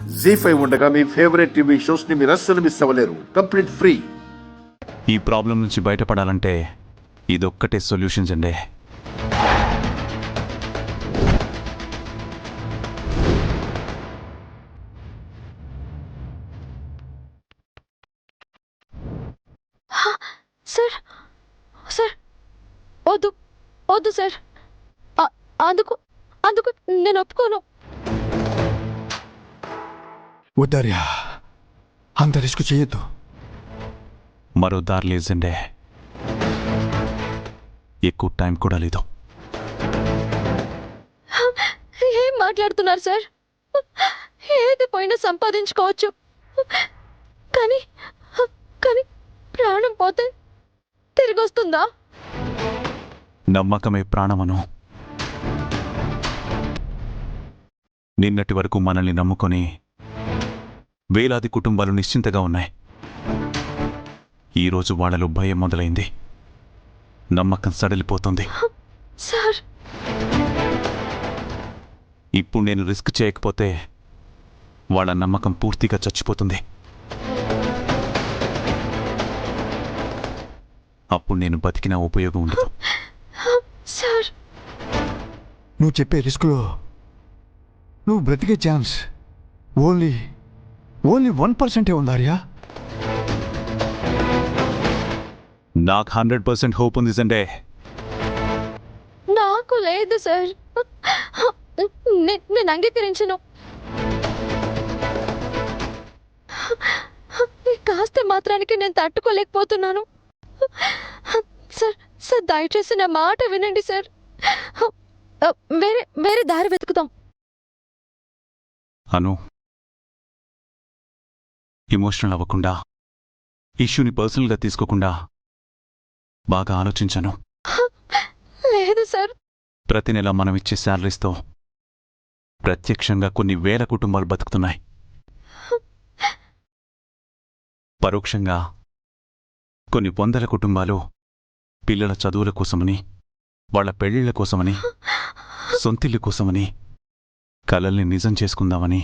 జీ5 ఉండగా మీ favourite TV shows ని మీరు అస్సలు మిస్ అవ్వలేరు. Complete free. ఈ ప్రాబ్లం నుంచి బయటపడాలంటే ఇదొక్కటే సొల్యూషన్స్ అండి. సార్ సార్ వద్దు వద్దు సార్, అందుకు అందుకు నేను ఒప్పుకోను. వద్దార్యా, అంత రిస్క్ చేయొద్దు. మరో దారి లేదండే, ఎక్కువ టైం కూడా లేదు. ఏం మాట్లాడుతున్నారు సార్? ఏది పోయినా సంపాదించుకోవచ్చు, కానీ కానీ ప్రాణం పోతే తిరిగి వస్తుందా? నమ్మకమే ప్రాణమను. నిన్నటి వరకు మనల్ని నమ్ముకొని వేలాది కుటుంబాలు నిశ్చింతగా ఉన్నాయి. ఈరోజు వాళ్లలో భయం మొదలైంది, నమ్మకం సడలిపోతుంది. సార్, ఇప్పుడు నేను రిస్క్ చేయకపోతే వాళ్ళ నమ్మకం పూర్తిగా చచ్చిపోతుంది. అప్పుడు నేను బతికిన ఉపయోగం ఉండదు. సార్, నువ్వు చెప్పే రిస్క్లో నువ్వు బ్రతికే ఛాన్స్ ఓన్లీ 1% ఉందార్యా. నాకు 100% హోప్ ఉంది సండే. నాకు లేదు సార్, నేను అంగీకరించను. కాస్త మాత్రానికి నేను తట్టుకోలేకపోతున్నాను సార్. సార్, దయచేసి నా మాట వినండి సార్. వేరే వేరే దారి వెతుకుదాం. అను, ఎమోషనల్ అవ్వకుండా, ఇష్యూని పర్సనల్గా తీసుకోకుండా బాగా ఆలోచించాను. లేదు సార్. ప్రతి నెల మనం ఇచ్చే శాలరీస్తో ప్రత్యక్షంగా కొన్ని వేల కుటుంబాలు బతుకుతున్నాయి. పరోక్షంగా కొన్ని వందల కుటుంబాలు పిల్లల చదువుల కోసమని, వాళ్ల పెళ్లిళ్ల కోసమని, సొంతిల్లు కోసమని, కలల్ని నిజం చేసుకుందామని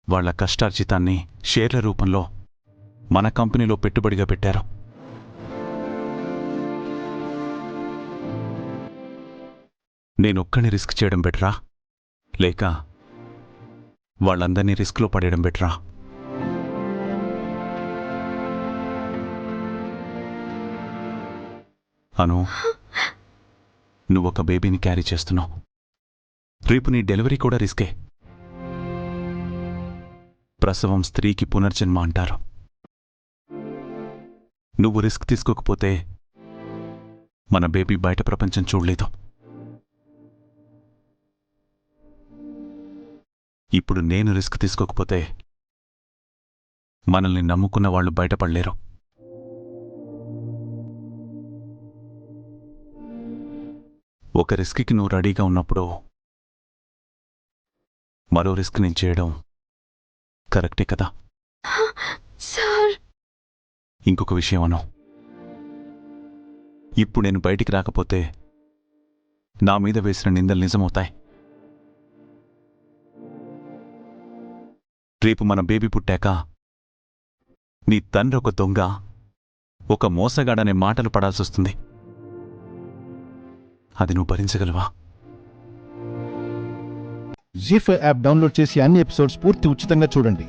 వాళ్ల కష్టార్జితాన్ని షేర్ల రూపంలో మన కంపెనీలో పెట్టుబడిగా పెట్టారు. నేనొక్కని రిస్క్ చేయడం బెటరా, లేక వాళ్ళందరినీ రిస్క్లో పడేయడం బెటరా? అను, నువ్వొక బేబీని క్యారీ చేస్తున్నావు. రేపు నీ డెలివరీ కూడా రిస్కే. ప్రసవం స్త్రీకి పునర్జన్మ అంటారు. నువ్వు రిస్క్ తీసుకోకపోతే మన బేబీ బయట ప్రపంచం చూడలేదు. ఇప్పుడు నేను రిస్క్ తీసుకోకపోతే మనల్ని నమ్ముకున్న వాళ్ళు బయటపడలేరు. ఒక రిస్క్కి నువ్వు రెడీగా ఉన్నప్పుడు మరో రిస్క్ నేను చేయడం కరెక్టే కదా? సార్, ఇంకొక విషయం అను, ఇప్పుడు నేను బయటికి రాకపోతే నా మీద వేసిన నిందలు నిజమవుతాయి. రేపు మన బేబీ పుట్టాక నీ తండ్రి ఒక దొంగ, ఒక మోసగాడనే మాటలు పడాల్సొస్తుంది. అది నువ్వు భరించగలవా? జీ5 యాప్ డౌన్లోడ్ చేసి అన్ని ఎపిసోడ్స్ పూర్తి ఉచితంగా చూడండి.